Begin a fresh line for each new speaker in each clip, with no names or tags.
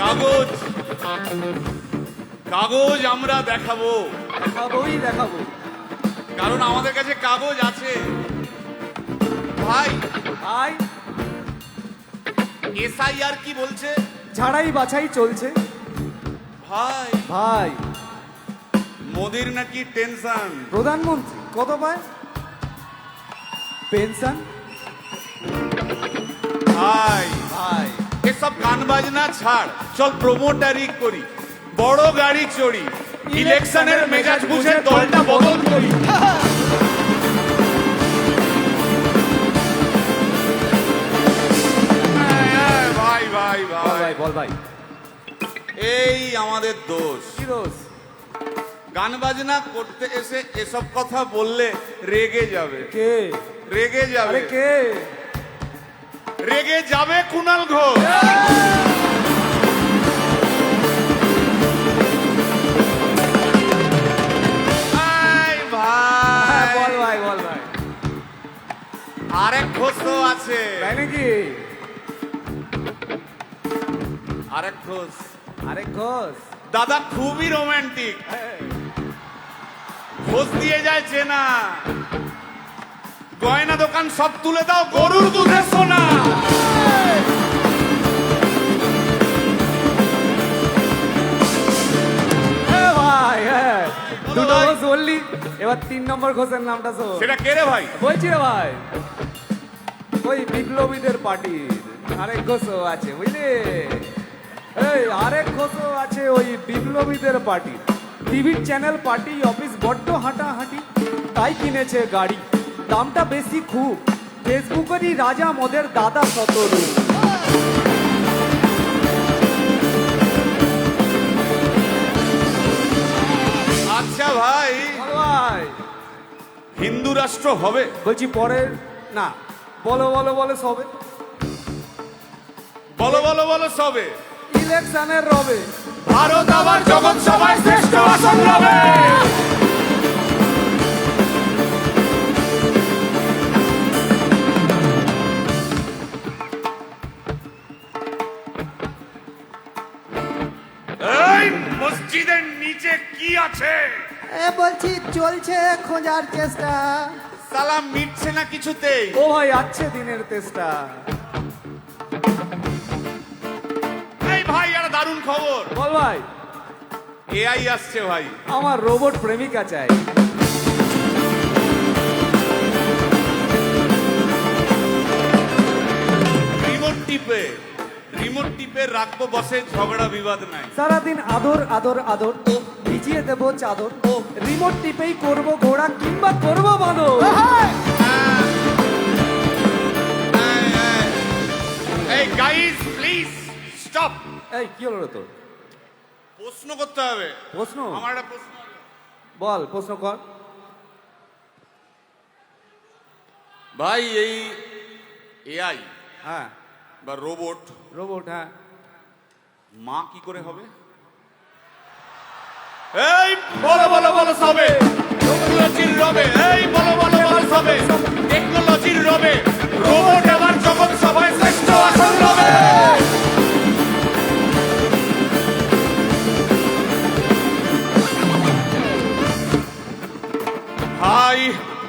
কাগজ কাগজ আমরা দেখাবো,
দেখাবো,
কারণ আমাদের কাছে কাগজ আছে। ভাই
ভাই
এসআইআর কি বলছে?
ঝাড়াই বাছাই চলছে।
ভাই
ভাই
মোদির নাকি টেনশন।
প্রধানমন্ত্রী কত পায় পেনশন?
ভাই
ভাই
এসব গান বাজনা ছাড়, চল প্রমোটারি করি, বড় গাড়ি চড়ি, ইলেকশনের মেজাজ বুঝে দলটা বদল করি। ভাই ভাই ভাই
বল ভাই,
এই আমাদের দোষ।
কি দোষ?
গান বাজনা করতে এসে এসব কথা বললে রেগে যাবে।
কে
রেগে যাবে,
আরে কে?
রেগে যাবে কুণাল ঘোষ। ভাই ভাই
বল ভাই, বল ভাই।
আরেক ঘোষ তো আছে।
তাই নাকি?
আরেক ঘোষ
আরে ঘোষ
দাদা খুবই রোমান্টিক, ঘোষ দিয়ে যায় চেনা। গয়না দোকান সব তুলে দাও, গরুর দুধের সোনা।
ভাই দুটো ঘোষ বললি, এবার 3 নম্বর ঘোষের নামটা শোন।
সেটা কে রে ভাই?
বলছি রে ভাই, ওই বিপ্লবীদের পার্টির আরেক ঘোষও আছে বুঝলি। এই আরেক ঘোষও আছে ওই বিপ্লবীদের পার্টি। টিভির চ্যানেল পার্টি অফিস বড্ড হাঁটাহাঁটি, তাই কিনেছে গাড়ি, দামটা বেশি খুব। ফেসবুকেরই রাজা মদের দাদা শতরু।
আচ্ছা ভাই,
ভাই
হিন্দু রাষ্ট্র হবে?
বলছি পরের না, বলো বলো বলো সবে,
বলো বলো বলো সবে।
ইলেকশনের রবে
ভারত আবার জগৎ সভায় শ্রেষ্ঠ আসন লবে। এই মসজিদের নিচে কি আছে?
বলছি চলছে খোঁজার চেষ্টা।
সালাম মিটছে না কিছুতেই।
ও ভাই আছে দিনের চেষ্টা।
এই ভাই একটা দারুণ খবর,
বল ভাই।
এআই আসছে ভাই।
আমার রোবট প্রেমিকা চাই।
রিমোট টিপে রাখবো বসে, ঝগড়া বিবাদ নাই।
সারাদিন আদর আদর আদর, ভিজিয়ে দেবো চাদর, রিমোট টিপেই করবো ঘোড়া কিংবা করবো বাঁদর।
এই গাইস প্লিজ স্টপ।
এই কি হলো রে তোর?
প্রশ্ন করতে হবে।
প্রশ্ন?
আমার একটা প্রশ্ন।
বল প্রশ্ন কর।
ভাই এই এআই
হ্যাঁ
বা রোবট,
রোবট, হ্যাঁ
মা কি করে হবে? এই বলো বলো বলো সবে, টেকনোলজির রবে। এই বলো বলো বলো সবে, টেকনোলজির রবে। রোবট আবার জগৎ সভায় শ্রেষ্ঠ আসন লবে। ভাই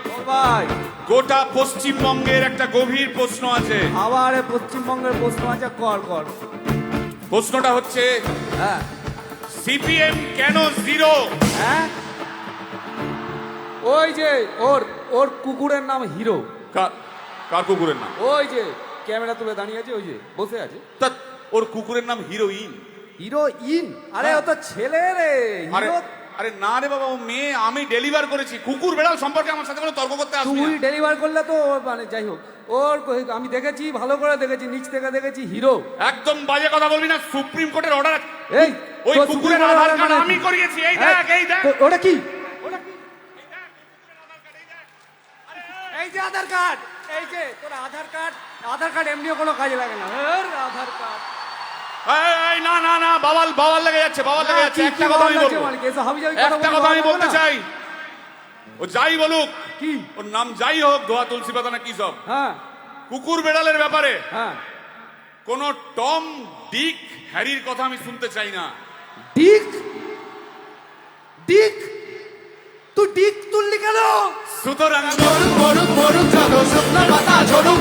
বল ভাই।
গোটা পশ্চিমবঙ্গের একটা গভীর প্রশ্ন আছে।
আবার পশ্চিমবঙ্গের প্রশ্ন আছে, কর কর।
প্রশ্নটা হচ্ছে,
হ্যাঁ
সিপিএম কেন জিরো?
হ্যাঁ ওই যে ওর ওর কুকুরের নাম হিরো।
কার কুকুরের নাম?
ওই যে ক্যামেরা তুলে দাঁড়িয়ে আছে, ওই যে বসে আছে।
তা ওর কুকুরের নাম হিরোইন।
হিরোইন? আরে ও তো ছেলে রে।
আরে
হিরো
আরে না রে বাবা, ও মেয়ে। আমি ডেলিভার করেছি। কুকুর বেড়াল সম্পর্কে আমার সাথে কোনো তর্ক করতে আসবি
তুই
না।
ডেলিভার করলে তো মানে যাই হোক, ওর আমি দেখেছি, ভালো করে দেখেছি, নিচ থেকে দেখেছি হিরো।
একদম বাজে কথা বলবি না, সুপ্রিম কোর্টের অর্ডার।
এই
ওই
তোর
কুকুরের
সুপ্রিম
আধার
কোর্টের
কার্ড
order
আমি
কি?
করিয়েছি। এই
হ্যাঁ,
দেখ, এই দেখ।
ওটা কি?
ওটা কি? এই দেখ, কুকুরের আধার কার্ড, এই দেখ।
এই যে আধার কার্ড, এই যে তোর আধার কার্ড। আধার কার্ড এমনিও কোনো কাজে লাগে না। আধার কার্ড।
এই না না না, বাবাল বাবাল লেগে যাচ্ছে, বাবাল লেগে যাচ্ছে। একটা কথা আমি বলবো, একটা কথা আমি বলতে চাই। ও যাই বলুক,
কি
ওর নাম যাই হোক, ধোয়া তুলসী পাতা না কি সব,
হ্যাঁ
কুকুর বেড়ালের ব্যাপারে
হ্যাঁ
কোন টম ডিক হ্যারির কথা আমি শুনতে চাই না।
ডিক ডিক তুই ডিক তুললি কেন?
সুতরাং
মরুক মরুক মরুক যত শুকনো পাতা ঝরুক